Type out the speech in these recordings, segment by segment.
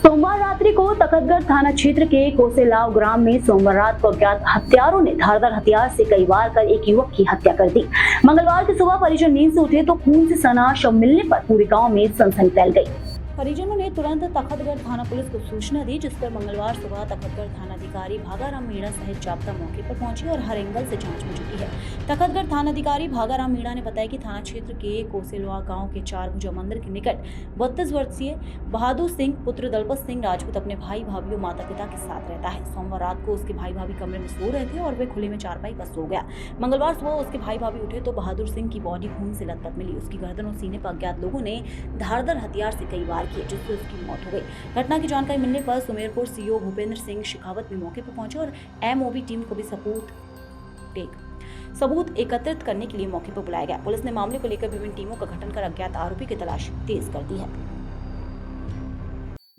सोमवार रात्रि को तखतगढ़ थाना क्षेत्र के कोसेलाव ग्राम में सोमवार रात को अज्ञात हत्यारों ने धारदार हथियार से कई वार कर एक युवक की हत्या कर दी। मंगलवार की सुबह परिजन नींद से उठे तो खून से सना शव मिलने पर पूरे गांव में सनसनी फैल गई। परिजनों ने तुरंत तखतगढ़ थाना पुलिस को सूचना दी, जिस पर मंगलवार सुबह तखतगढ़ थानाधिकारी भागाराम मीणा सहित जाब्ता मौके पर पहुंची और हर एंगल से जांच में जुटी है। तखतगढ़ थानाधिकारी भागाराम मीणा ने बताया कि थाना क्षेत्र के कोसेलवा गांव के 4 भुजा मंदिर के निकट 32 वर्षीय बहादुर सिंह पुत्र दलपत सिंह राजपूत अपने भाई भाभी और माता पिता के साथ रहता है। सोमवार रात को उसके भाई भाभी कमरे में सो रहे थे और वे खुले में चारपाई पर सो गया। मंगलवार सुबह उसके भाई भाभी उठे तो बहादुर सिंह की बॉडी खून से लथपथ मिली। उसकी गर्दन और सीने पर अज्ञात लोगों ने धारदार हथियार से कई वार किए, जिससे उसकी मौत हो गई। घटना की जानकारी मिलने पर सुमेरपुर सीओ भूपेंद्र सिंह शेखावत भी मौके पर पहुंचे और एमओबी टीम को भी सबूत एकत्रित करने के लिए मौके पर बुलाया गया। पुलिस ने मामले को लेकर विभिन्न टीमों का गठन कर अज्ञात आरोपी की तलाश तेज कर दी है।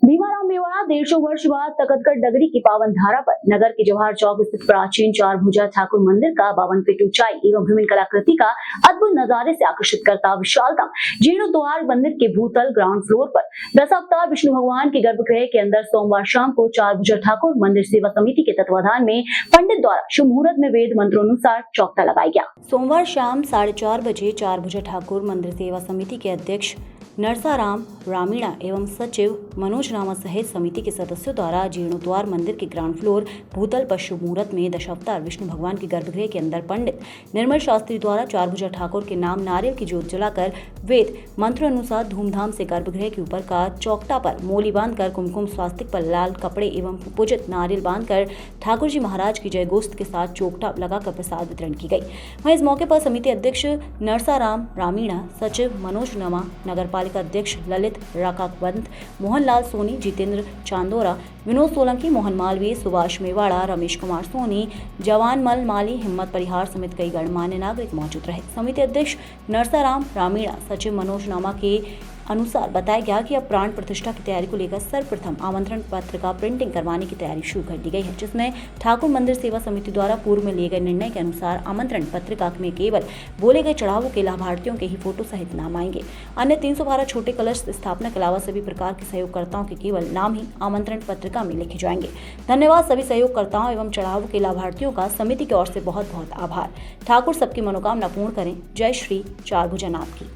भीमाराम मेवाड़ा 150 वर्ष बाद तखतगढ़ डगरी की पावन धारा पर नगर के जवाहर चौक स्थित प्राचीन 4 भुजा ठाकुर मंदिर का 52 फीट ऊंचाई एवं विभिन्न कलाकृति का अद्भुत नजारे से आकर्षित करता विशालतम जीर्णोद्धार मंदिर के भूतल ग्राउंड फ्लोर पर 10 अवतार विष्णु भगवान के गर्भगृह के अंदर सोमवार शाम को 4 भुजा ठाकुर मंदिर सेवा समिति के तत्वाधान में पंडित द्वारा शुभ मुहूर्त में वेद मंत्रोनुसार चौकटा लगाया गया। सोमवार शाम 4:30 बजे 4 भुजा ठाकुर मंदिर सेवा समिति के अध्यक्ष नरसाराम रामीणा एवं सचिव मनोज रामा सहित समिति के सदस्यों द्वारा जीर्णोद्धार मंदिर के ग्राउंड फ्लोर भूतल पर शुभ मुहूर्त में दशावतार विष्णु भगवान के गर्भगृह के अंदर पंडित निर्मल शास्त्री द्वारा 4 भुजा ठाकुर के नाम नारियल की जोत जलाकर वेद मंत्र अनुसार धूमधाम से गर्भगृह के ऊपर का चौकटा पर मोली बांधकर कुमकुम स्वास्तिक पर लाल कपड़े एवं पूजित नारियल बांधकर ठाकुर जी महाराज की जयघोष के साथ चौकटा लगाकर प्रसाद वितरण की गई। वहीं इस मौके पर समिति अध्यक्ष नरसाराम रामीणा, सचिव मनोज रमा, नगर अध्यक्ष ललित राकावंत, मोहनलाल सोनी, जितेंद्र चांदोरा, विनोद सोलंकी, मोहन मालवीय, सुभाष मेवाड़ा, रमेश कुमार सोनी, जवानमल माली, हिम्मत परिहार समेत कई गणमान्य नागरिक मौजूद रहे। समिति अध्यक्ष नरसाराम रामीणा, सचिव मनोज नामा के अनुसार बताया गया कि अब प्राण प्रतिष्ठा की तैयारी को लेकर सर्वप्रथम आमंत्रण पत्र का प्रिंटिंग करवाने की तैयारी शुरू कर दी गई है, जिसमें ठाकुर मंदिर सेवा समिति द्वारा पूर्व में लिए गए निर्णय के अनुसार आमंत्रण पत्रिका में केवल बोले गए चढ़ावों के लाभार्थियों के ही फोटो सहित नाम आएंगे। अन्य 312 छोटे कलश स्थापना के अलावा सभी प्रकार के सहयोगकर्ताओं के केवल नाम ही आमंत्रण पत्रिका में लिखे जाएंगे। धन्यवाद सभी सहयोगकर्ताओं एवं चढ़ावों के लाभार्थियों का समिति की ओर से बहुत बहुत आभार। ठाकुर सबकी मनोकामना पूर्ण करें। जय श्री 4 भुजानाथ की।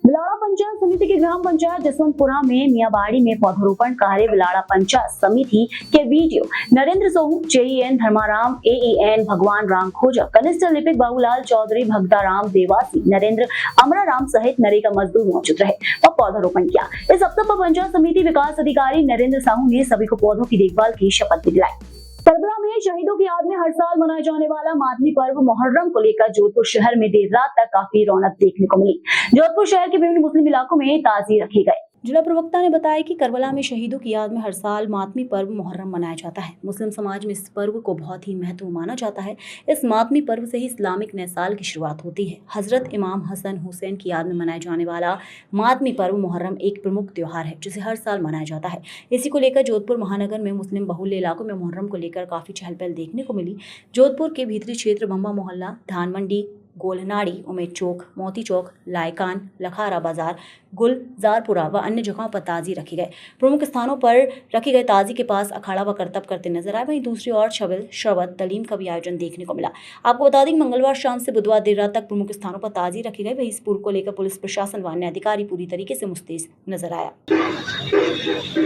बिलाड़ा पंचायत समिति की ग्राम पंचायत जसवंतपुरा में मियाबाड़ी में पौधारोपण कार्य बिलाड़ा पंचायत समिति के VDO Narendra Sohu, JEN Dharmaram, AEN Bhagwan Ram खोजा, कनिष्ठ लिपिक बाबूलाल चौधरी, भगदाराम देवासी, नरेंद्र अमराराम सहित नरेगा मजदूर मौजूद रहे और पौधारोपण किया। इस अवसर पर पंचायत समिति विकास अधिकारी नरेंद्र साहू ने सभी को पौधों की देखभाल की शपथ भी दिलाई। करबला में शहीदों की याद में हर साल मनाए जाने वाला मातमी पर्व मुहर्रम को लेकर जोधपुर शहर में देर रात तक काफी रौनक देखने को मिली। जोधपुर शहर के विभिन्न मुस्लिम इलाकों में ताज़िए रखे गए। जिला प्रवक्ता ने बताया कि करबला में शहीदों की याद में हर साल मातमी पर्व मुहर्रम मनाया जाता है। मुस्लिम समाज में इस पर्व को बहुत ही महत्व माना जाता है। इस मातमी पर्व से ही इस्लामिक नए साल की शुरुआत होती है। हजरत इमाम हसन हुसैन की याद में मनाया जाने वाला मातमी पर्व मुहर्रम एक प्रमुख त्योहार है, जिसे हर साल मनाया जाता है। इसी को लेकर जोधपुर महानगर में मुस्लिम बहुल्य इलाकों में मुहर्रम को लेकर काफी चहल पहल देखने को मिली। जोधपुर के भीतरी क्षेत्र बम्बा मोहल्ला, धान मंडी, गोलनाड़ी, उमेद चौक, मोती चौक, लायकान, लखारा बाजार, गुलजारपुरा व अन्य जगहों पर ताज़ी रखे गए। प्रमुख स्थानों पर रखे गए ताज़ी के पास अखाड़ा व करतब करते नजर आए। वहीं दूसरी ओर छबिल, शरबत, तलीम का भी आयोजन देखने को मिला। आपको बता दें कि मंगलवार शाम से बुधवार देर रात तक प्रमुख स्थानों पर ताज़ी रखे गए। वहीं इस पूर्व को लेकर पुलिस प्रशासन व अन्य अधिकारी पूरी तरीके से मुस्तैद नजर आया।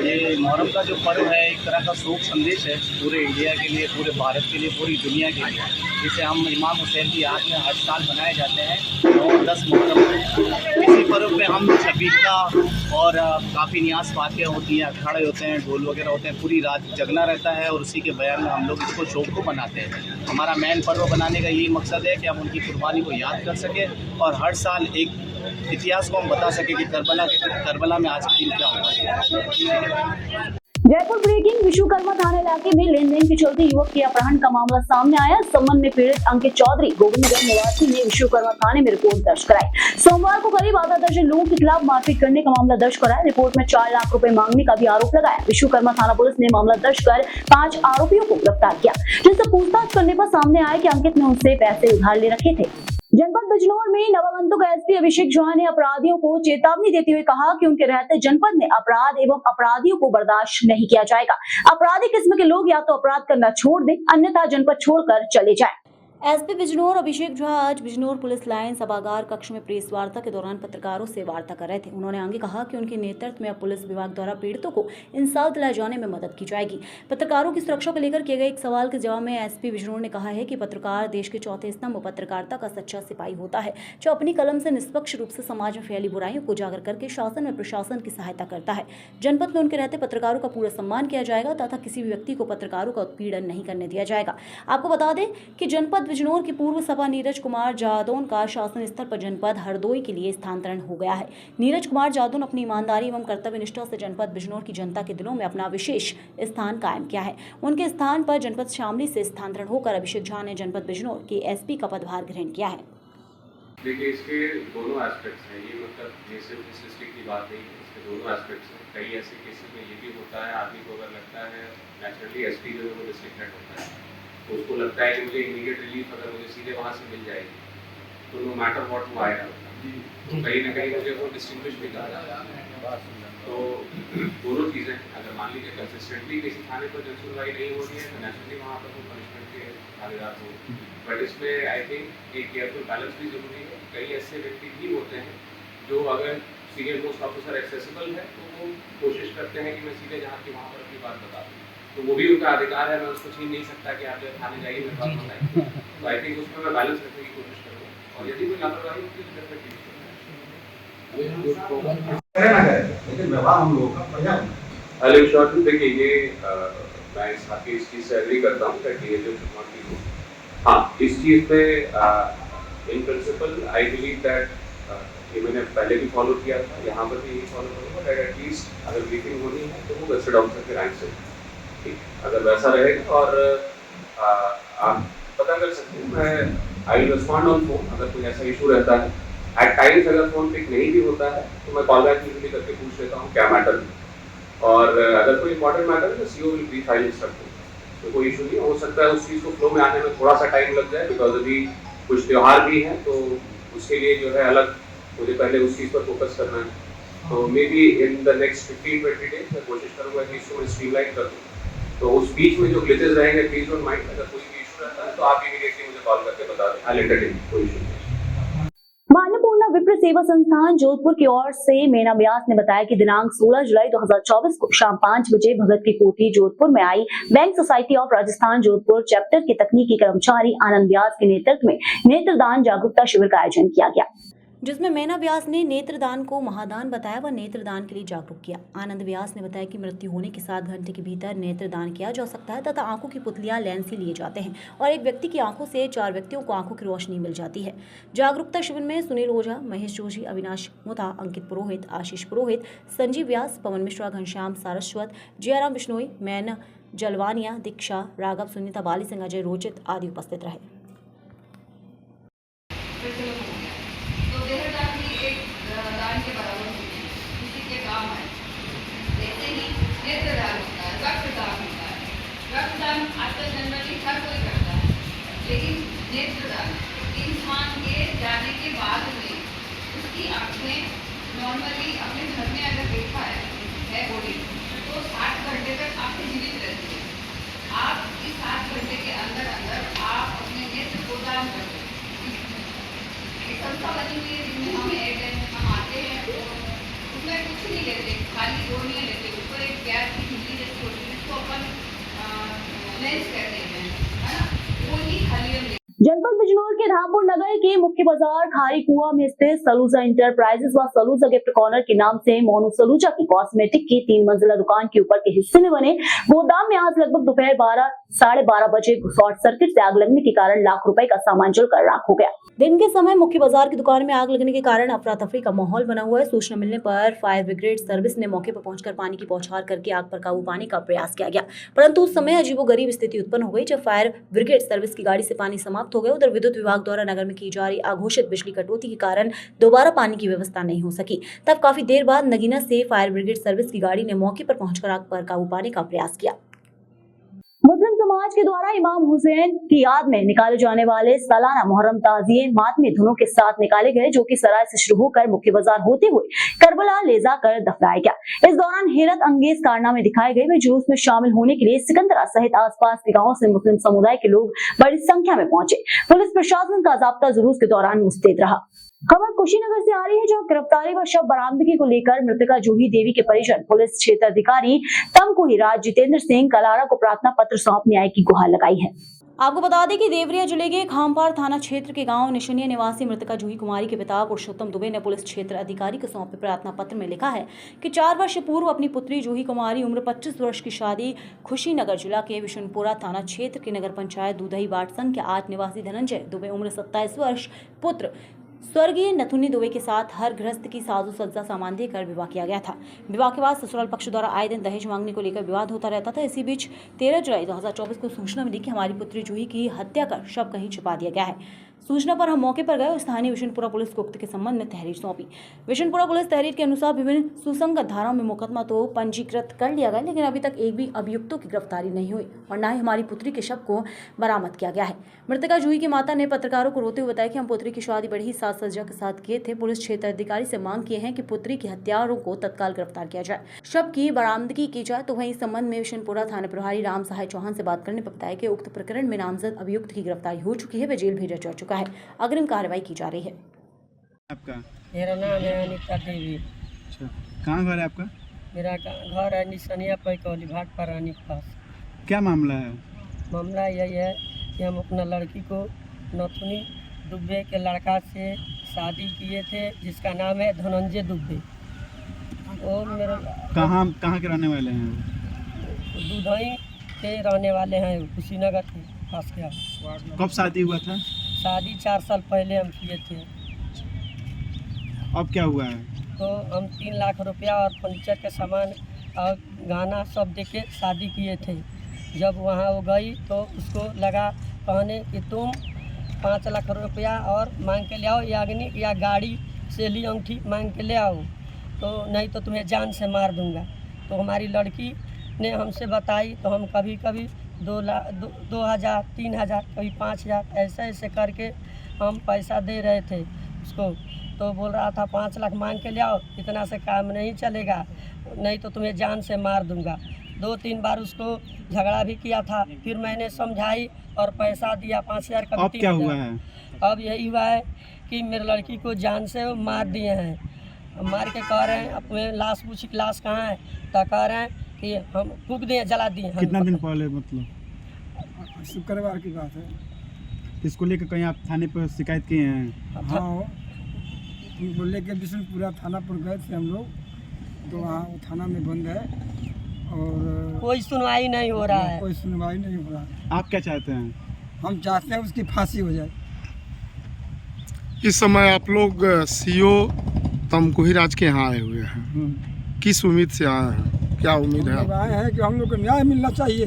ये मुहर्रम का जो पर्व है एक तरह का शोक संदेश है पूरे इंडिया के लिए, पूरे भारत के लिए, पूरी दुनिया के लिए, जिसे हम इमाम हुसैन की याद में हर साल मनाए जाते हैं और 10 मुहर्रम। इसी पर्व पे हम शबीता और काफ़ी न्यास बातें होती हैं, अखाड़े होते हैं, ढोल वगैरह होते हैं, पूरी रात जगना रहता है और उसी के बयान में हम लोग इसको शौक को मनाते हैं। हमारा मेन पर्व बनाने का यही मकसद है कि हम उनकी कुर्बानी को याद कर सकें और हर साल एक इतिहास को हम बता सकें कि करबला में आज के दिन क्या हुआ। जयपुर ब्रेकिंग विश्वकर्मा थाना इलाके में लेन देन के चलते युवक के अपहरण का मामला सामने आया। इस संबंध में पीड़ित अंकित चौधरी गोविंदगंज निवासी ने विश्वकर्मा थाने में रिपोर्ट दर्ज कराई। सोमवार को करीब आधा दर्जन लोगों के खिलाफ मारपीट करने का मामला दर्ज कराया। रिपोर्ट में 4 लाख रुपए मांगने का भी आरोप लगाया। विश्वकर्मा थाना पुलिस ने मामला दर्ज कर 5 आरोपियों को गिरफ्तार किया, जिनसे पूछताछ करने पर सामने आया कि अंकित ने उनसे पैसे उधार ले रखे थे। जनपद बिजनौर में नवागंतुक एसपी अभिषेक झा ने अपराधियों को चेतावनी देते हुए कहा कि उनके रहते जनपद में अपराध एवं अपराधियों को बर्दाश्त नहीं किया जाएगा। अपराधी किस्म के लोग या तो अपराध करना छोड़ दें, अन्यथा जनपद छोड़कर चले जाएं। एसपी बिजनौर अभिषेक झा आज बिजनौर पुलिस लाइन सभागार कक्ष में प्रेस वार्ता के दौरान पत्रकारों से वार्ता कर रहे थे। उन्होंने आगे कहा कि उनके नेतृत्व में अब पुलिस विभाग द्वारा पीड़ितों को इंसाफ दिलाए जाने में मदद की जाएगी। पत्रकारों की सुरक्षा को लेकर किए गए एक सवाल के जवाब में एसपी बिजनौर ने कहा है कि पत्रकार देश के चौथे स्तंभ पत्रकारिता का सच्चा सिपाही होता है, जो अपनी कलम से निष्पक्ष रूप से समाज में फैली बुराइयों को उजागर करके शासन में प्रशासन की सहायता करता है। जनपद में उनके रहते पत्रकारों का पूरा सम्मान किया जाएगा तथा किसी भी व्यक्ति को पत्रकारों का उत्पीड़न नहीं करने दिया जाएगा। आपको बता दें कि जनपद बिजनौर की पूर्व सपा नीरज कुमार जादौन का शासन स्तर पर जनपद हरदोई के लिए स्थानांतरण हो गया है। नीरज कुमार जादौन अपनी ईमानदारी एवं कर्तव्य निष्ठा से जनपद बिजनौर की जनता के दिलों में अपना विशेष स्थान कायम किया है। उनके स्थान पर जनपद शामली से स्थानांतरण होकर अभिषेक झा ने जनपद बिजनौर के एसपी का पदभार ग्रहण किया है। देखिए, इसके दोनों एस्पेक्ट्स हैं। ये मतलब ये सिर्फ इस डिस्ट्रिक्ट की बात नहीं है, इसके दोनों एस्पेक्ट्स हैं। कई ऐसे केसेस में ये भी होता है, आदमी को अगर लगता है नेचुरली एसपी जो है वो डिस्ट्रिक्ट हेड होता है, तो उसको लगता है कि मुझे इमीडिएट रिलीफ अगर मुझे सीधे वहाँ से मिल जाएगी तो नो मैटर व्हाट वो आएगा, तो कहीं ना कहीं मुझे वो डिस्टिंग्विश भी करना है। तो दोनों चीज़ें अगर मान लीजिए कंसिस्टेंटली किसी थाने पर जन सुनवाई नहीं हो रही है तो नेचुरली वहाँ पर वो पनिशमेंट के भागीदार हो, बट इसमें आई थिंक एक केयरफुल बैलेंस भी जरूरी है। कई ऐसे व्यक्ति भी होते हैं जो अगर सीनियर मोस्ट ऑफिसर एक्सेसिबल है तो वो कोशिश करते हैं कि मैं सीधे जहाँ की वहाँ पर अपनी बात बता दूँ, तो वो भी उनका अधिकार है, मैं उसको छीन नहीं सकता कि आप जब थाने जाइए मेरे पास बताइए। तो आई थिंक उसमें मैं बैलेंस रखने की कोशिश करूँगा, और यदि कोई लापरवाही होती है तो देखिए ये मैं इस चीज़ से एग्री करता हूँ कि ये जो हाँ इस चीज़ पे in principle I believe that ये मैंने पहले भी फॉलो किया था, यहाँ पर भी यही फॉलो करूँगा दैट एटलीस्ट अगर ब्रीफिंग होनी है तो वो गस्टेड ऑफिसर के रैंक से, ठीक, अगर वैसा रहेगा और आप पता कर सकते हैं, मैं I will respond on phone अगर कोई ऐसा इशू रहता है। एट टाइम्स अगर फोन पिक नहीं भी होता है तो मैं कॉल बैक यूजुअली करके पूछ लेता हूँ क्या मैटर है, और अगर कोई इंपॉर्टेंट मैटर है तो CO will be file instruct, तो कोई इशू नहीं हो सकता है। उस चीज़ को फ्लो में आने में थोड़ा सा टाइम लग जाए बिकॉज अभी कुछ त्यौहार भी हैं, तो उसके लिए जो है अलग मुझे पहले उस चीज़ पर फोकस करना है। तो may be in the next 15-20 days मैं कोशिश करूँगा कि इसको मैं स्ट्रीमलाइन कर दूँ। तो उस बीच में जो ग्लिचेस रहेंगे प्लीज डोंट माइंड, अगर कोई भी इशू रहता है तो आप इमीडिएटली मुझे कॉल करके बता दें, आई विल एंटरटेन, कोई इशू नहीं। मान्यपूर्ण विप्र सेवा संस्थान जोधपुर की ओर से मेना व्यास ने बताया कि दिनांक 16 जुलाई 2024 को शाम 5 बजे भगत की कोठी जोधपुर में eye bank society of Rajasthan Jodhpur chapter के तकनीकी कर्मचारी आनंद व्यास के नेतृत्व में नेत्रदान जागरूकता शिविर का आयोजन किया गया, जिसमें मेना व्यास ने नेत्रदान को महादान बताया व नेत्रदान के लिए जागरूक किया। आनंद व्यास ने बताया कि मृत्यु होने के 7 घंटे के भीतर नेत्रदान किया जा सकता है तथा आंखों की पुतलियां लेंस ही लिए जाते हैं और एक व्यक्ति की आंखों से 4 व्यक्तियों को आंखों की रोशनी मिल जाती है। जागरूकता शिविर में सुनील ओझा, महेश जोशी, अविनाश मुथा, अंकित पुरोहित, आशीष पुरोहित, संजीव व्यास, पवन मिश्रा, घनश्याम सारस्वत, जयराम बिश्नोई, मैन जलवानिया, दीक्षा, राघव, सुनीता बाली सिंह, अजय रोचित आदि उपस्थित रहे। दान के बराबर होती है, किसी के काम है। जैसे ही नेत्रदान होता है, रक्तदान होता है। रक्तदान आजकल जनरली हर कोई करता है, लेकिन नेत्रदान इंसान के जाने के बाद में उसकी आँखें नॉर्मली अपने घर में अगर देखा है बॉडी तो 60 घंटे तक आँखें जीवित रहती है। आप इस 60 घंटे के अंदर अंदर आप अपने नेत्र को दान कर सकते हैं। संस्था बनी हुई है जिसमें हम हम आते हैं तो उसमें कुछ नहीं लेते, खाली वो नहीं लेते, ऊपर एक गैस की खिल्ली जैसी होती है जिसको अपन लेंस कहते हैं, है ना, वो ही खाली हम। जनपद बिजनौर के रामपुर नगर के मुख्य बाजार खारी कुआ में स्थित सलूजा इंटरप्राइजेस व सलूजा गिफ्ट कॉर्नर के नाम से मोनू सलूजा की कॉस्मेटिक की 3 मंजिला दुकान के ऊपर के हिस्से में बने गोदाम में आज लगभग दोपहर 12:30 बजे शॉर्ट सर्किट से आग लगने के कारण लाख रुपए का सामान जलकर राख हो गया। दिन के समय मुख्य बाजार की दुकान में आग लगने के कारण अफरा तफरी का माहौल बना हुआ है। सूचना मिलने पर फायर ब्रिगेड सर्विस ने मौके पर पहुंचकर पानी की बौछार करके आग पर काबू पाने का प्रयास किया गया, परंतु उस समय अजीबोगरीब स्थिति उत्पन्न हो गई। जब फायर ब्रिगेड सर्विस की गाड़ी से पानी समाप्त हो गया, उधर विद्युत विभाग द्वारा नगर में की जा रही अघोषित बिजली कटौती के कारण दोबारा पानी की व्यवस्था नहीं हो सकी। तब काफी देर बाद नगीना से फायर ब्रिगेड सर्विस की गाड़ी ने मौके पर पहुंचकर आग पर काबू पाने का प्रयास किया। मुस्लिम समाज के द्वारा इमाम हुसैन की याद में निकाले जाने वाले सालाना मुहर्रम ताजिए मातमी धुनों के साथ निकाले गए, जो कि सराय से शुरू होकर मुख्य बाजार होते हुए करबला ले जाकर दफनाया गया। इस दौरान हैरत अंगेज कारनामे दिखाए गए। वे जुलूस में शामिल होने के लिए सिकंदरा सहित आसपास के गाँव से मुस्लिम समुदाय के लोग बड़ी संख्या में पहुंचे। पुलिस प्रशासन का जाब्ता जुलूस के दौरान मुस्तैद रहा। खबर कुशीनगर से आ रही है, जहां गिरफ्तारी व शव बरामदगी को लेकर मृतका जूही देवी के परिजन पुलिस क्षेत्र अधिकारी तमकुही राज जितेंद्र सिंह कलारा को प्रार्थना पत्र सौंप न्याय की गुहार लगाई है। आपको बता दें कि देवरिया जिले के खामपार थाना क्षेत्र के गांव निशनिया निवासी मृतका जूही कुमारी के पिता पुरुषोत्तम दुबे ने पुलिस क्षेत्र अधिकारी को सौंपे प्रार्थना पत्र में लिखा है कि 4 वर्ष पूर्व अपनी पुत्री जूही कुमारी उम्र 25 वर्ष की शादी खुशीनगर जिला के विशुनपुरा थाना क्षेत्र के नगर पंचायत दूधई वार्ड संघ के 8 निवासी धनंजय दुबे उम्र 27 वर्ष पुत्र स्वर्गीय नथुनी दुबे के साथ हर गृहस्थ की साजो सज्जा सामान देकर विवाह किया गया था। विवाह के बाद ससुराल पक्ष द्वारा आए दिन दहेज मांगने को लेकर विवाद होता रहता था। इसी बीच 13 जुलाई 2024 को सूचना मिली कि हमारी पुत्री जूही की हत्या कर शव कहीं छिपा दिया गया है। सूचना पर हम मौके पर गए और स्थानीय विशुनपुरा पुलिस को उक्त के संबंध में तहरीर सौंपी। विशुनपुरा पुलिस तहरीर के अनुसार विभिन्न सुसंगत धाराओं में मुकदमा तो पंजीकृत कर लिया गया, लेकिन अभी तक एक भी अभियुक्तों की गिरफ्तारी नहीं हुई और न ही हमारी पुत्री के शव को बरामद किया गया है। मृतका जूही की माता ने पत्रकारों को रोते हुए बताया कि हम पुत्री की शादी बड़ी ही साज सज्जा के साथ किए थे। पुलिस क्षेत्र अधिकारी से मांग किए हैं कि पुत्री के हत्यारों को तत्काल गिरफ्तार किया जाए, शव की बरामदगी की जाए। तो वहीं इस संबंध में विशुनपुरा थाना प्रभारी राम सहाय चौहान से बात करने पर बताया कि उक्त प्रकरण में नामजद अभियुक्त की गिरफ्तारी हो चुकी है, वे जेल भेजा जा चुका है, अग्रिम कार्रवाई की जा रही है। आपका मेरा नाम है अनिता देवी। अच्छा, कहाँ घर है आपका? मेरा घर है निशनिया पैकौली भाट परानी के पास। क्या मामला है? मामला यही है कि हम अपना लड़की को नथुनी दुबे के लड़का से शादी किए थे, जिसका नाम है धनंजय दुबे। वो मेरे कहाँ के रहने वाले हैं? दूधई के रहने वाले हैं, कुशीनगर के पास के। कब शादी हुआ था? शादी 4 साल पहले हम किए थे। अब क्या हुआ है? तो हम 3 लाख रुपया और फर्नीचर के सामान और गाना सब दे के शादी किए थे। जब वहाँ वो गई तो उसको लगा कहने कि तुम 5 लाख रुपया और मांग के ले आओ, या अग्नि या गाड़ी से ली अंगूठी मांग के ले आओ, तो नहीं तो तुम्हें जान से मार दूंगा। तो हमारी लड़की ने हमसे बताई, तो हम कभी कभी 2,000, 3,000, कभी 5,000 ऐसे ऐसे करके हम पैसा दे रहे थे उसको। तो बोल रहा था 5 लाख मांग के ले आओ, इतना से काम नहीं चलेगा, नहीं तो तुम्हें जान से मार दूंगा। 2-3 बार उसको झगड़ा भी किया था, फिर मैंने समझाई और पैसा दिया 5,000 का। अब क्या हुआ है? अब यही हुआ है कि मेरी लड़की को जान से मार दिए हैं। मार के कह रहे हैं, अपने लाश पूछी लाश कहाँ है, तो कह रहे हैं कि हम फूक दिए, जला दिए। कितना दिन पहले? मतलब शुक्रवार की बात है। इसको लेकर कहीं आप थाने पर शिकायत किए हैं? हाँ, उनको लेके विष्णुपुरा थाना पर गए थे हम लोग, तो वहाँ वो थाना में बंद है और कोई सुनवाई नहीं हो रहा है। कोई सुनवाई नहीं हो रहा है। आप क्या चाहते हैं? हम चाहते हैं उसकी फांसी हो जाए। इस समय आप लोग सीओ तमकुही राज के यहाँ आए हुए हैं, किस उम्मीद से आए हैं? क्या उम्मीद है? हम लोग आए हैं कि हम लोग को न्याय मिलना चाहिए।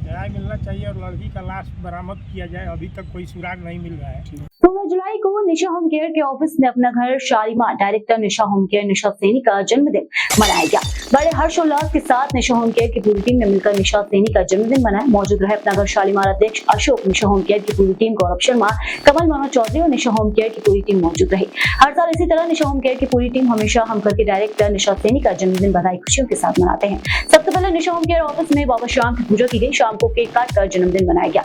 न्याय मिलना चाहिए और लड़की का लाश बरामद किया जाए। अभी तक कोई सुराग नहीं मिल रहा है। 16 जुलाई को निशा होम केयर के ऑफिस में अपना घर शालीमार डायरेक्टर निशा होम केयर निशा सैनी का जन्मदिन मनाया गया। बड़े हर्षोल्लास के साथ निशा होम केयर की पूरी टीम ने मिलकर निशा सैनी का जन्मदिन मनाया। मौजूद रहे अपना घर शालीमार अध्यक्ष अशोक, निशा होम केयर की पूरी टीम, गौरव शर्मा, कमल मनोज चौधरी और निशा होम केयर की पूरी टीम मौजूद रही। हर साल इसी तरह निशा होम केयर की पूरी टीम हमेशा हम घर के डायरेक्टर निशा सैनी का जन्मदिन बधाई खुशियों के साथ मनाते हैं। सबसे पहले निशा होम केयर ऑफिस में बाबा श्याम की पूजा की गई। शाम को केक काटकर जन्मदिन मनाया गया।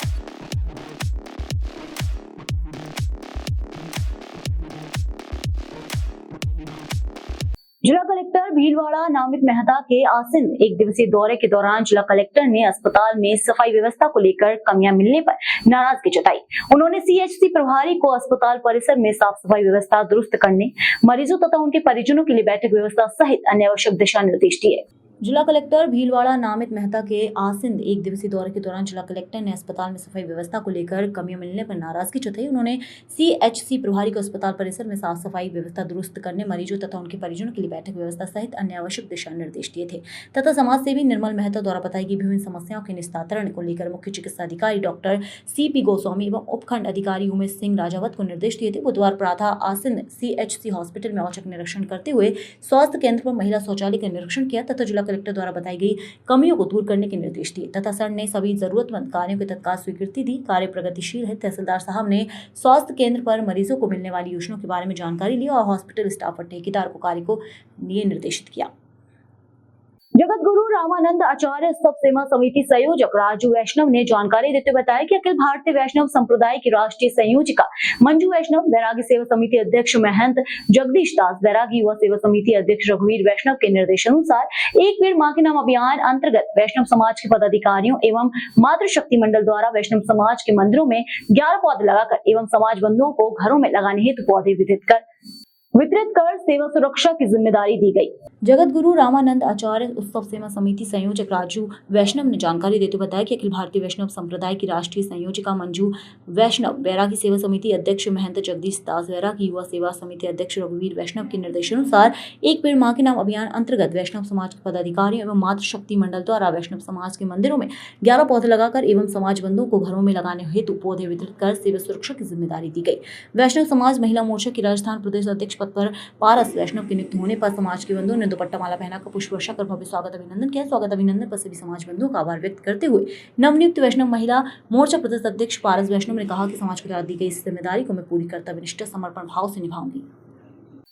जिला कलेक्टर भीलवाड़ा नामित मेहता के आसिन एक दिवसीय दौरे के दौरान जिला कलेक्टर ने अस्पताल में सफाई व्यवस्था को लेकर कमियां मिलने पर नाराजगी जताई। उन्होंने सीएचसी प्रभारी को अस्पताल परिसर में साफ सफाई व्यवस्था दुरुस्त करने, मरीजों तथा उनके परिजनों के लिए बैठक व्यवस्था सहित अन्य आवश्यक दिशा निर्देश दिए। जिला कलेक्टर भीलवाड़ा नामित मेहता के आसिंद एक दिवसीय दौरे के दौरान जिला कलेक्टर ने अस्पताल में सफाई व्यवस्था को लेकर कमियां मिलने पर नाराजगी जताई। उन्होंने सीएचसी प्रभारी को अस्पताल परिसर में साफ सफाई व्यवस्था दुरुस्त करने, मरीजों तथा उनके परिजनों के लिए बैठक व्यवस्था सहित अन्य आवश्यक दिशा निर्देश दिए थे तथा समाज सेवी निर्मल मेहता द्वारा बताई गई विभिन्न समस्याओं के निस्तारण को लेकर मुख्य चिकित्सा अधिकारी डॉक्टर CP गोस्वामी एवं उपखंड अधिकारी उमेश सिंह राजावत को निर्देश दिए थे। बुधवार प्रातः आसिंद CHC हॉस्पिटल में औचक निरीक्षण करते हुए स्वास्थ्य केंद्र पर महिला शौचालय का निरीक्षण किया तथा जिला कलेक्टर द्वारा बताई गई कमियों को दूर करने के निर्देश दिए तथा सर ने सभी जरूरतमंद कार्यों की तत्काल स्वीकृति दी। कार्य प्रगतिशील है। तहसीलदार साहब ने स्वास्थ्य केंद्र पर मरीजों को मिलने वाली योजनाओं के बारे में जानकारी ली और हॉस्पिटल स्टाफ और ठेकेदार को कार्य को लिए निर्देशित किया। जगत गुरु रामानंद आचार्य उत्सव सेवा समिति संयोजक राजू वैष्णव ने जानकारी देते हुए बताया कि अखिल भारतीय वैष्णव संप्रदाय की राष्ट्रीय संयोजिका मंजू वैष्णव, बैरागी सेवा समिति अध्यक्ष महंत जगदीश दास, बैरागी युवा सेवा समिति अध्यक्ष रघुवीर वैष्णव के निर्देशानुसार एक पेड़ मां के नाम अभियान अंतर्गत वैष्णव समाज के पदाधिकारियों एवं मातृशक्ति मंडल द्वारा वैष्णव समाज के मंदिरों में 11 पौधे लगाकर एवं समाज बंधुओं को घरों में लगाने हेतु पौधे वितरित कर सेवा सुरक्षा की जिम्मेदारी दी गई। जगत गुरु रामानंद आचार्य उत्सव सेवा समिति संयोजक राजू वैष्णव ने जानकारी देते हुए बताया कि अखिल भारतीय वैष्णव संप्रदाय की राष्ट्रीय संयोजिका मंजू वैष्णव, बैरागी सेवा समिति अध्यक्ष महंत जगदीश दास, बैरागी युवा सेवा समिति अध्यक्ष रघुवीर वैष्णव के निर्देशानुसार एक पेड़ मां के नाम अभियान अंतर्गत वैष्णव समाज के पदाधिकारियों एवं मातृशक्ति मंडल द्वारा वैष्णव समाज के मंदिरों में 11 पौधे लगाकर एवं समाज बंधुओं को घरों में लगाने हेतु पौधे वितरित कर सेवा सुरक्षा की जिम्मेदारी दी गई। वैष्णव समाज महिला मोर्चा की राजस्थान प्रदेश अध्यक्ष पद पर पारस वैष्णव के नियुक्त होने पर समाज के बंधुओं ने दुपट्टा माला पहनाकर पुष्प वर्षा कर भव्य स्वागत अभिनंदन किया। स्वागत अभिनंदन पर सभी समाज बंधुओं का आभार व्यक्त करते हुए नवनियुक्त वैष्णव महिला मोर्चा प्रदेश अध्यक्ष पारस वैष्णव ने कहा कि समाज को दी गई इस जिम्मेदारी को मैं पूरी कर्तव्यनिष्ठ समर्पण भाव से निभाऊंगी।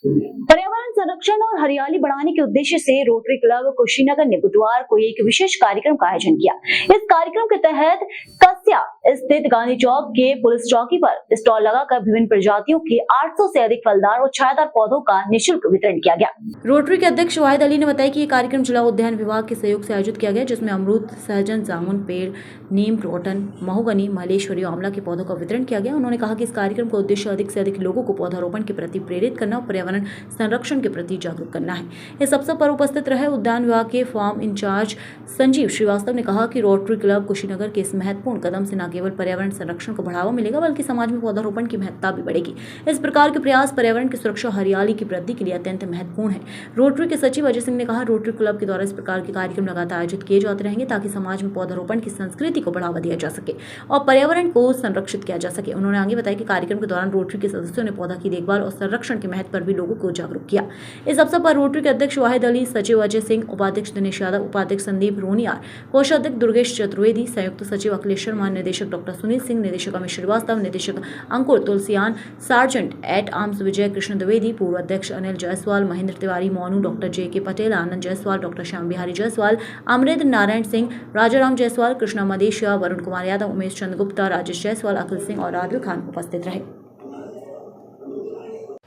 पर्यावरण संरक्षण और हरियाली बढ़ाने के उद्देश्य से रोटरी क्लब कुशीनगर ने बुधवार को एक विशेष कार्यक्रम का आयोजन किया। इस कार्यक्रम के तहत कस्या स्थित गांधी चौक के पुलिस चौकी पर स्टॉल लगाकर विभिन्न प्रजातियों के 800 से अधिक फलदार और छायादार पौधों का निःशुल्क वितरण किया गया। रोटरी के अध्यक्ष वाहिद अली ने बताया कि ये कार्यक्रम जिला उद्यान विभाग के सहयोग से आयोजित किया गया, जिसमें अमरूद, सहजन, जामुन पेड़, नीम, क्रोटन, महोगनी, मलेश्वरी, आंवला के पौधों का वितरण किया गया। उन्होंने कहा कि इस कार्यक्रम का उद्देश्य अधिक से अधिक लोगों को पौधारोपण के प्रति प्रेरित करना और पर्यावरण संरक्षण के प्रति जागरूक करना है। इस अवसर पर उपस्थित रहे उद्यान विभाग के फार्म इंचार्ज संजीव श्रीवास्तव ने कहा कि रोटरी क्लब कुशीनगर के इस महत्वपूर्ण कदम से न केवल पर्यावरण संरक्षण को बढ़ावा मिलेगा बल्कि समाज में पौधारोपण की महत्ता भी बढ़ेगी। इस प्रकार के प्रयास पर्यावरण की सुरक्षा, हरियाली की वृद्धि के लिए अत्यंत महत्वपूर्ण है। रोटरी के सचिव अजय सिंह ने कहा, रोटरी क्लब के द्वारा इस प्रकार के कार्यक्रम लगातार आयोजित किए जाते रहेंगे ताकि समाज में पौधारोपण की संस्कृति को बढ़ावा दिया जा सके और पर्यावरण को संरक्षित किया जा सके। उन्होंने आगे बताया कि कार्यक्रम के दौरान रोटरी के सदस्यों ने पौधा की देखभाल और संरक्षण के महत्व पर भी लोगों को जागरूक किया। इस अवसर पर रोटरी के अध्यक्ष वाहिद अली, सचिव अजय सिंह, उपाध्यक्ष दिनेश यादव, उपाध्यक्ष संदीप रोनियार, कोषाध्यक्ष दुर्गेश चतुर्वेदी, संयुक्त सचिव अखिलेश शर्मा, निदेशक डॉक्टर सुनील सिंह, निदेशक अमित श्रीवास्तव, निदेशक अंकुर Tulsiyan, sergeant eight arms Vijay Krishna Dwivedi, पूर्व अध्यक्ष अनिल जायसवाल, महेंद्र तिवारी, मोनू, डॉक्टर JK पटेल, आनंद जायसवाल, डॉक्टर श्याम बिहारी जायसवाल, अमरेंद्र नारायण सिंह, राजाराम जायसवाल, कृष्णा मदेशिया, वरुण कुमार यादव, उमेश चंद्र गुप्ता, राजेश जायसवाल, अखिल सिंह और आदिल खान उपस्थित रहे।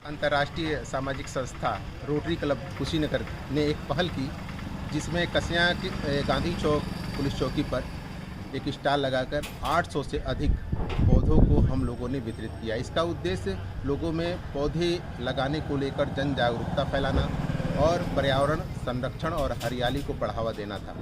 अंतर्राष्ट्रीय सामाजिक संस्था रोटरी क्लब कुशीनगर ने एक पहल की, जिसमें कस्या की गांधी चौक पुलिस चौकी पर एक स्टॉल लगाकर 800 से अधिक पौधों को हम लोगों ने वितरित किया। इसका उद्देश्य लोगों में पौधे लगाने को लेकर जन जागरूकता फैलाना और पर्यावरण संरक्षण और हरियाली को बढ़ावा देना था।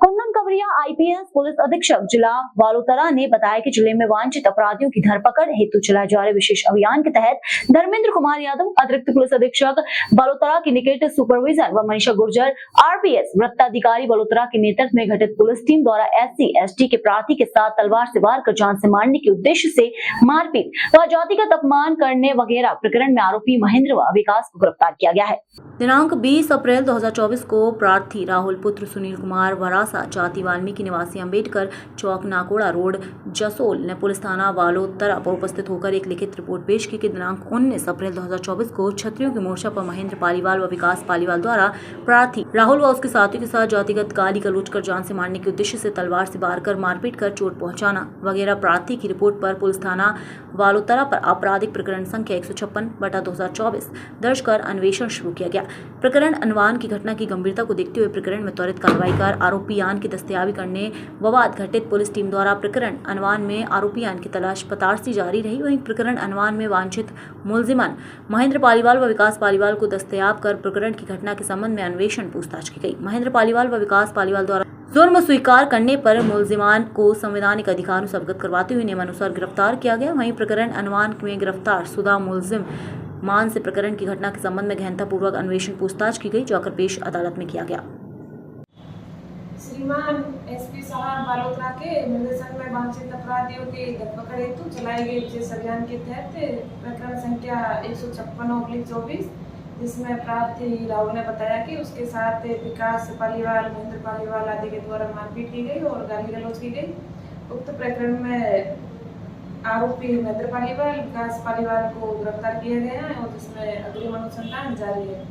कुंदन कवरिया IPS पुलिस अधीक्षक जिला बालोतरा ने बताया कि जिले में वांछित अपराधियों की धरपकड़ हेतु चलाए जा रहे विशेष अभियान के तहत धर्मेंद्र कुमार यादव, अतिरिक्त पुलिस अधीक्षक बालोतरा की निकट सुपरविजन व मनीषा गुर्जर RPS वृत्ताधिकारी बालोतरा के नेतृत्व में गठित पुलिस टीम द्वारा SC/ST के प्रार्थी के साथ तलवार से वार कर जान से मारने के उद्देश्य से मारपीट व जातिगत अपमान करने वगैरह प्रकरण में आरोपी महेंद्र व विकास को गिरफ्तार किया गया है। दिनांक 20 अप्रैल 2024 को प्रार्थी राहुल पुत्र सुनील कुमार वरासा, जाति वाल्मीकि निवासी अंबेडकर चौक, नाकोड़ा रोड, जसोल ने पुलिस थाना बालोतरा पर उपस्थित होकर एक लिखित रिपोर्ट पेश की कि दिनांक 19 अप्रैल 2024 को क्षत्रियों के मोर्चा पर महेंद्र पालीवाल व विकास पालीवाल द्वारा प्रार्थी राहुल व उसके साथियों के साथ जातिगत गाली गलौज कर जान से मारने के उद्देश्य से तलवार से वार कर मारपीट कर चोट पहुंचाना वगैरह प्रार्थी की रिपोर्ट पर पुलिस थाना बालोतरा पर आपराधिक प्रकरण संख्या 156/2024 दर्ज कर अन्वेषण शुरू किया गया। प्रकरण अनवान की घटना की गंभीरता को देखते हुए प्रकरण में त्वरित कार्रवाई कर आरोपियान की दस्तयाबी करने विवाद घटित पुलिस टीम द्वारा प्रकरण अनवान में आरोपियान की तलाश पतारसी जारी रही। वहीं प्रकरण अनवान में वांछित मुलजिमान महेंद्र पालीवाल व विकास पालीवाल को दस्तयाब कर प्रकरण की घटना के संबंध में अन्वेषण पूछताछ की गई। महेंद्र पालीवाल व विकास पालीवाल द्वारा जुर्म स्वीकार करने पर मुलजिमान को संवैधानिक अधिकारों से अवगत करवाते हुए नियमानुसार गिरफ्तार किया गया। वहीं प्रकरण अनवान में गिरफ्तार शुदा मुलजिम मान से प्रकरण की घटना के संबंध में गहनतापूर्वक अन्वेषण पूछताछ की गई, जाकर पेश अदालत में किया गया। श्रीमान SP साहब बालोतरा के निर्देशन में वांछित अपराधियों की धरपकड़ हेतु चलाए गए विशेष अभियान के तहत प्रकरण संख्या 156/24 जिसमें प्रार्थी राहुल ने बताया कि उसके साथ विकास पालीवाल, महेंद्र पालीवाल आदि के द्वारा मारपीट की गई और गाली गलौज की गई। उक्त प्रकरण में आरोपी महेंद्र पालीवाल, विकास पालीवाल को गिरफ्तार किया गया है और जिसमें अग्रिम अनुसंधान जारी है।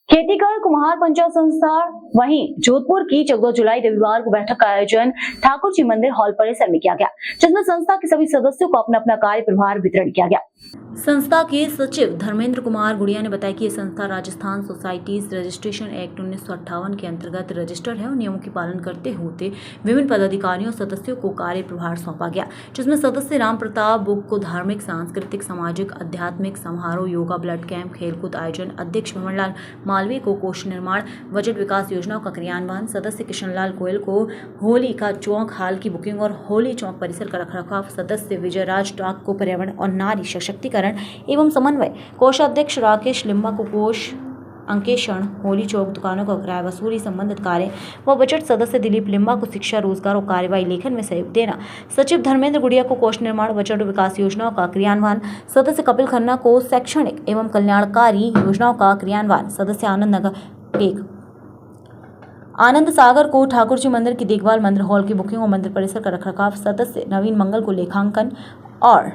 खेतीगढ़ कुम्हार पंचायत संस्था वहीं जोधपुर की 14 जुलाई रविवार को बैठक का आयोजन ठाकुर जी मंदिर हॉल परिसर में किया गया, जिसमें संस्था के सभी सदस्यों को अपना अपना कार्य प्रभार वितरण किया गया। संस्था के सचिव धर्मेंद्र कुमार गुड़िया ने बताया कि ये संस्था राजस्थान सोसाइटीज रजिस्ट्रेशन एक्ट 1958 के अंतर्गत रजिस्टर्ड है और नियमों की पालन करते होते विभिन्न पदाधिकारियों और सदस्यों को कार्य प्रभार सौंपा गया, जिसमें सदस्य राम प्रताप बुक को धार्मिक, सांस्कृतिक, सामाजिक, आध्यात्मिक समारोह, योगा, ब्लड कैंप, खेलकूद आयोजन, अध्यक्ष भंवरलाल मालवीय को कोष निर्माण, बजट विकास योजनाओं का क्रियान्वयन, सदस्य किशनलाल गोयल को होली का चौक हाल की बुकिंग और होली चौक परिसर का रखरखाव, सदस्य विजयराज डाक को पर्यावरण और नारी सशक्तिकरण एवं समन्वय, कोषाध्यक्ष राकेश लिम्बा को कोष अंकेक्षण, होली चौक दुकानों का किराया वसूली संबंधित कार्य व बजट, सदस्य दिलीप लिम्बा को शिक्षा, रोजगार और कार्यवाही लेखन में सहयोग देना, सचिव धर्मेंद्र गुड़िया को कोष निर्माण, बजट विकास योजनाओं का क्रियान्वयन, सदस्य कपिल खन्ना को शैक्षणिक एवं कल्याणकारी योजनाओं का क्रियान्वयन, सदस्य आनंद सागर को ठाकुर जी मंदिर की देखभाल, मंदिर हॉल की बुकिंग और मंदिर परिसर का रखरखाव, सदस्य नवीन मंगल को लेखांकन और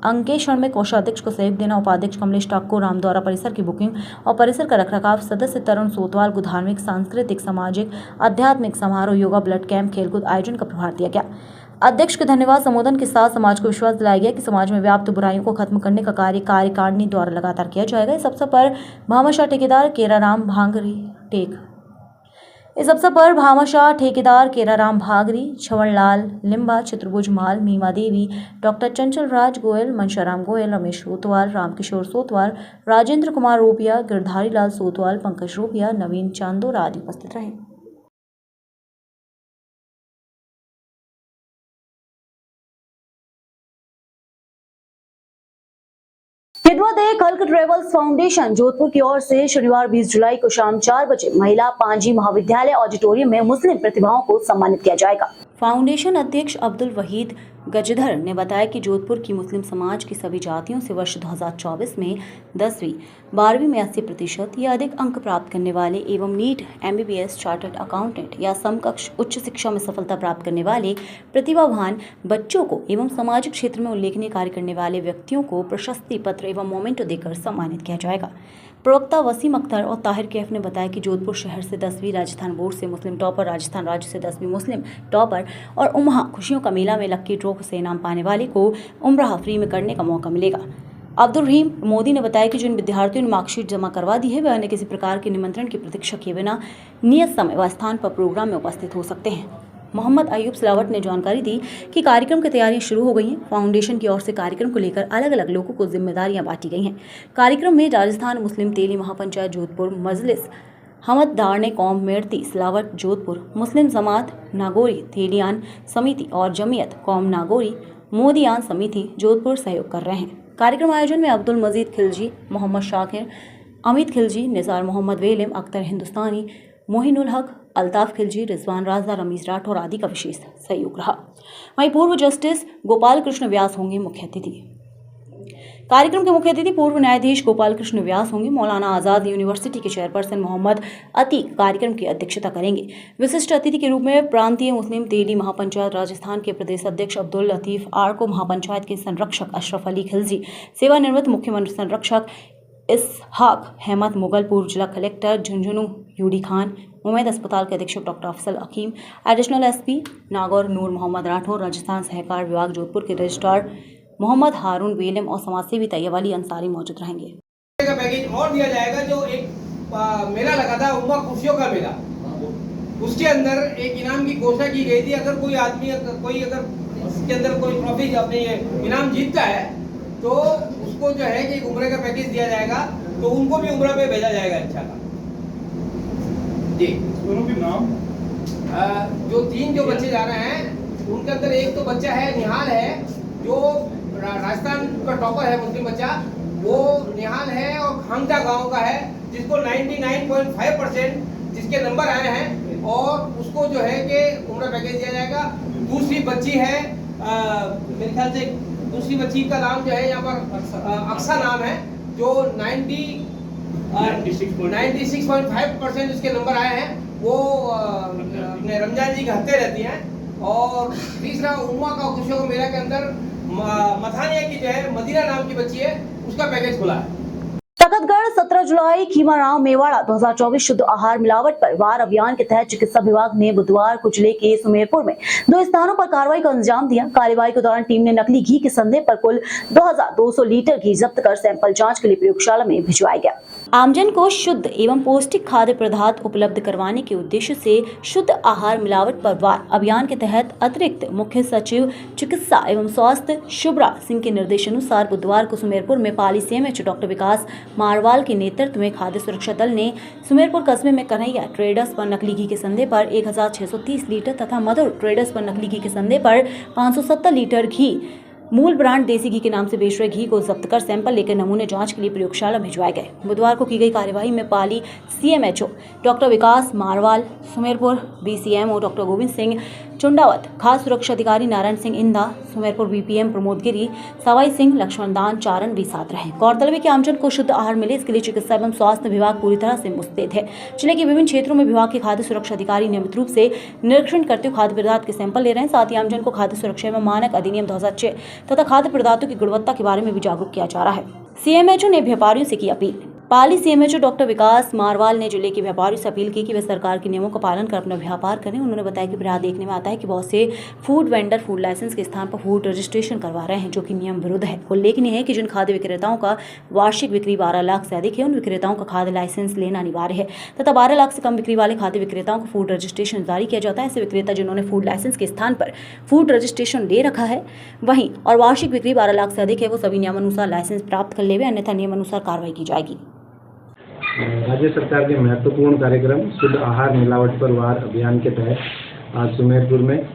अंकेक्षण में कोषाध्यक्ष को सहयोग देना, उपाध्यक्ष कमलेश टाक को रामद्वारा परिसर की बुकिंग और परिसर का रखरखाव, सदस्य तरुण सोतवाल को धार्मिक, सांस्कृतिक, सामाजिक, आध्यात्मिक समारोह, योगा, ब्लड कैंप, खेलकूद आयोजन का प्रभार दिया गया। अध्यक्ष के धन्यवाद संबोधन के साथ समाज को विश्वास दिलाया गया कि समाज में व्याप्त बुराइयों को खत्म करने का कार्य कार्यकारिणी द्वारा लगातार किया जाएगा। इस अवसर पर भामाशाह ठेकेदार केराराम भांगरी, छवनलाल लिम्बा, चित्रभुज माल, मीमा देवी, डॉक्टर चंचल राज गोयल, मनशाराम गोयल, रमेश सोतवाल, रामकिशोर सोतवाल, राजेंद्र कुमार रोपिया, गिरधारी लाल सोतवाल, पंकज रोपिया, नवीन चांदोरा आदि उपस्थित रहे। हिदवदे खल्क ट्रेवल्स फाउंडेशन जोधपुर की ओर से शनिवार 20 जुलाई को शाम 4 बजे महिला पांजी महाविद्यालय ऑडिटोरियम में मुस्लिम प्रतिभाओं को सम्मानित किया जाएगा। फाउंडेशन अध्यक्ष अब्दुल वहीद गजधर ने बताया कि जोधपुर की मुस्लिम समाज की सभी जातियों से वर्ष 2024 में 10वीं 12वीं में 80% या अधिक अंक प्राप्त करने वाले एवं नीट, MBBS, चार्टर्ड अकाउंटेंट या समकक्ष उच्च शिक्षा में सफलता प्राप्त करने वाले प्रतिभावान बच्चों को एवं सामाजिक क्षेत्र में उल्लेखनीय कार्य करने वाले व्यक्तियों को प्रशस्ति पत्र एवं मोमेंटो देकर सम्मानित किया जाएगा। प्रवक्ता वसीम अख्तर और ताहिर कैफ ने बताया कि जोधपुर शहर से 10वीं, राजस्थान बोर्ड से मुस्लिम टॉपर, राजस्थान राज्य से 10वीं मुस्लिम टॉपर और उम्हा खुशियों का मेला में लक्की ड्रॉ से इनाम पाने वाले को उम्राह फ्री में करने का मौका मिलेगा। अब्दुल रहीम मोदी ने बताया कि जिन विद्यार्थियों ने मार्कशीट जमा करवा दी है वे अन्य किसी प्रकार के निमंत्रण की प्रतीक्षा किए बिना नियत समय व स्थान पर प्रोग्राम में उपस्थित हो सकते हैं। मोहम्मद अयूब सिलावट ने जानकारी दी कि कार्यक्रम की तैयारियां शुरू हो गई हैं। फाउंडेशन की ओर से कार्यक्रम को लेकर अलग अलग लोगों को जिम्मेदारियां बांटी गई हैं। कार्यक्रम में राजस्थान मुस्लिम तेली महापंचायत जोधपुर, मजलिस हमद दारने कौम मेरती सिलावट जोधपुर, मुस्लिम जमात नागौरी तेलियान समिति और जमीयत कौम नागौरी मोदियान समिति जोधपुर सहयोग कर रहे हैं। कार्यक्रम आयोजन में अब्दुल मजीद खिलजी, मोहम्मद शाकिर, अमित खिलजी, निसार मोहम्मद वेलिम, अख्तर हिंदुस्तानी, मोहिनुल हक, अल्ताफ खिलजी, रिजवान राजा, रमीज राठौर आदि का विशेष सहयोग रहा। वहीं पूर्व जस्टिस गोपाल कृष्ण व्यास होंगे मुख्य अतिथि। कार्यक्रम के मुख्य अतिथि पूर्व न्यायाधीश गोपाल कृष्ण व्यास होंगे। मौलाना आजाद यूनिवर्सिटी के चेयरपर्सन मोहम्मद अतीक कार्यक्रम की अध्यक्षता करेंगे। विशिष्ट अतिथि के रूप में प्रांतीय मुस्लिम तेली महापंचायत राजस्थान के प्रदेश अध्यक्ष अब्दुल लतीफ आरको, महापंचायत के संरक्षक अशरफ अली खिलजी, सेवानिवृत्त मुख्य संरक्षक इसहाक अहमद मुगल, पूर्व जिला कलेक्टर झुंझुनू यूडी खान, उमैद अस्पताल के अधीक्षक डॉक्टर अफसल हकीम, एडिशनल SP नागौर नूर मोहम्मद राठौर, राजस्थान सहकार विभाग जोधपुर के रजिस्ट्रार मोहम्मद हारून वेलम और समाजसेवी तैयब अंसारी मौजूद रहेंगे। का पैकेज और दिया जाएगा। जो एक मेला लगा था उम्मा खुशियों का मेला, उसके अंदर एक इनाम की घोषणा की गई थी। अगर कोई आदमी अगर इसके अंदर कोई ट्रॉफी अपने इनाम जीतता है तो उसको जो है कि उम्रे का पैकेज दिया जाएगा, तो उनको भी उम्रा पे भेजा जाएगा। अच्छा का जी, दोनों के नाम जो 3 जो बच्चे जा रहे हैं उनके अंदर एक तो बच्चा है निहाल है, जो राजस्थान का टॉपर है मुस्लिम बच्चा, वो निहाल है और खांगटा गांव का है, जिसको 99.5% जिसके नंबर आए हैं, और उसको जो है कि उम्रा पैकेज दिया जाएगा। दूसरी बच्ची है मेरे ख्याल से दूसरी बच्ची का नाम जो है यहाँ पर अक्सा नाम है, जो 90 96.5% उसके नंबर आए हैं, वो अपने रमजान जी के हफ्ते रहती हैं। और तीसरा उम्मा का खुशियों का मेला के अंदर मथानिया की जो है मदीना नाम की बच्ची है, उसका पैकेज खुला है। तखतगढ़ 17 जुलाई खीमाराव मेवाड़ा 2024 शुद्ध आहार मिलावट पर वार अभियान के तहत चिकित्सा विभाग ने बुधवार को जिले के सुमेरपुर में 2 स्थानों पर कार्रवाई को अंजाम दिया। कार्रवाई के दौरान टीम ने नकली घी के संदेह पर कुल 2200 लीटर घी जब्त कर सैंपल जांच के लिए प्रयोगशाला में भिजवाया गया। आमजन को शुद्ध एवं पौष्टिक खाद्य पदार्थ उपलब्ध करवाने के उद्देश्य से शुद्ध आहार मिलावट पर वार अभियान के तहत अतिरिक्त मुख्य सचिव चिकित्सा एवं स्वास्थ्य शुभ्रा सिंह के निर्देशानुसार बुधवार को सुमेरपुर में पाली सीएमएचओ डॉक्टर विकास मारवाल के नेतृत्व में खाद्य सुरक्षा दल ने सुमेरपुर कस्बे में कन्हैया ट्रेडर्स पर नकली घी के संदेह पर 1630 लीटर तथा मधुर ट्रेडर्स पर नकली घी के संदेह पर 570 लीटर घी मूल ब्रांड देसी घी के नाम से बेच रहे घी को जब्त कर सैंपल लेकर नमूने जांच के लिए प्रयोगशाला भिजवाए गए। बुधवार को की गई कार्यवाही में पाली सीएमएचओ डॉक्टर विकास मारवाल, सुमेरपुर बीसीएमओ डॉक्टर गोविंद सिंह चुंडावत, खाद्य सुरक्षा अधिकारी नारायण सिंह इंदा, सुमेरपुर बीपीएम प्रमोद गिरी, सवाई सिंह, लक्ष्मण दान चारण भी साथ रहे। गौरतलब है कि आमजन को शुद्ध आहार मिले, इसके लिए चिकित्सा एवं स्वास्थ्य विभाग पूरी तरह से मुस्तैद है। जिले के विभिन्न क्षेत्रों में विभाग के खाद्य सुरक्षा अधिकारी नियमित रूप से निरीक्षण करते हुए खाद्य पदार्थ के सैंपल ले रहे हैं। साथ ही आमजन को खाद्य सुरक्षा एवं मानक अधिनियम 2006 तथा खाद्य पदार्थों की गुणवत्ता के बारे में भी जागरूक किया जा रहा है। सीएमएचओ ने व्यापारियों से की अपील। पाली सीएमएचओ डॉक्टर विकास मारवाल ने जिले के व्यापारियों से अपील की कि वे सरकार के नियमों का पालन कर अपना व्यापार करें। उन्होंने बताया कि प्रयास देखने में आता है कि बहुत से फूड वेंडर फूड लाइसेंस के स्थान पर फूड रजिस्ट्रेशन करवा रहे हैं, जो कि नियम विरुद्ध है। उल्लेखनीय है कि जिन खाद्य विक्रेताओं का वार्षिक बिक्री 12 लाख से अधिक है, उन विक्रेताओं का खाद्य लाइसेंस लेना अनिवार्य है तथा 12 लाख से कम बिक्री वाले खाद्य विक्रेताओं को फूड रजिस्ट्रेशन जारी किया जाता है। ऐसे विक्रेता जिन्होंने फूड लाइसेंस के स्थान पर फूड रजिस्ट्रेशन ले रखा है वहीं और वार्षिक बिक्री 12 लाख से अधिक है, वो सभी नियमानुसार लाइसेंस प्राप्त कर लेवे, अन्यथा नियमानुसार कार्रवाई की जाएगी। राज्य सरकार के महत्वपूर्ण कार्यक्रम शुद्ध आहार मिलावट पर वार अभियान के तहत आज सुमेरपुर में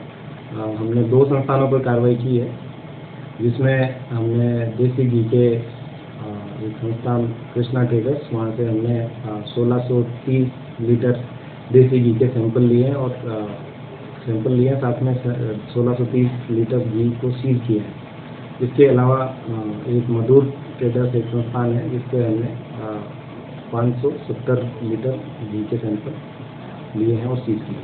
हमने 2 संस्थानों पर कार्रवाई की है, जिसमें हमने देसी घी के एक संस्थान कृष्णा ट्रेडर्स, वहाँ से हमने 1630 लीटर देसी घी के सैंपल लिए और साथ में 1630 लीटर घी को सील किया है। इसके अलावा एक मधुर ट्रेडर्स एक संस्थान है, जिससे हमने 570 लीटर घी के सैंपल लिए हैं और सील किए।